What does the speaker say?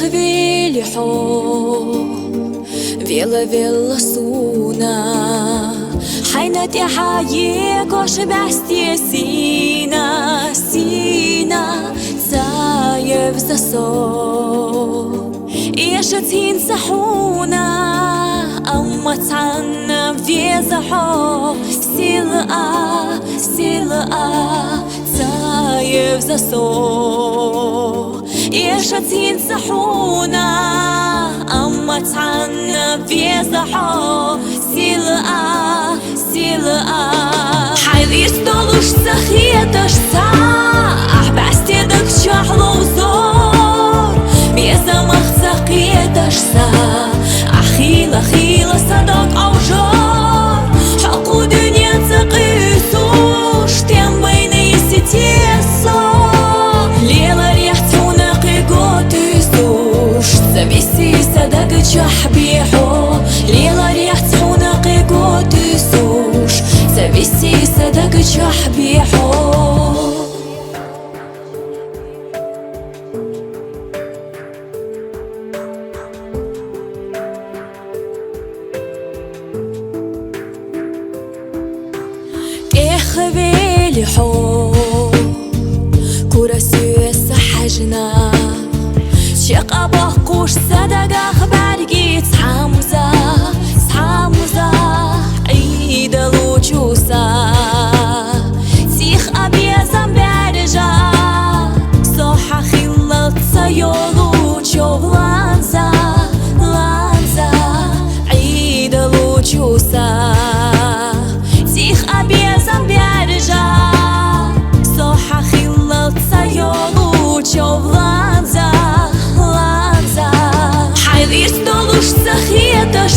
Хвили حب вела вела суна حينت حيك وشبعستي سينا تايف زصور يشتين سحونا أما تعنا في زحو سيلقى تايف زصور يشتين سحونا أما تعنا في زحو سيلقى حيلي ستولوش سخيتش ساح بعستيدك شحلو وزور بيزا مخزقيتش ساح أخيلة صدق أو جار حقو دنيا تقيسوش تيم بيني ستيسو ليلة ريحتونا قيقو تيسوش تسويسي صدق جحبيحو ليلة ريحتونا قيقو تيسوش تسويسي صدق جحبيحو خبيلي حب كرسي سحجنا شيق أبقوش صدق أخبار جيت حمزة عيد الوجوسة سيخ أبيزا برجا صح خلط سيولو لانزا عيد الوجوسة سيخ أبيزا برجا صح خلط سيولو لانزا حيلي ستولوش سخيتش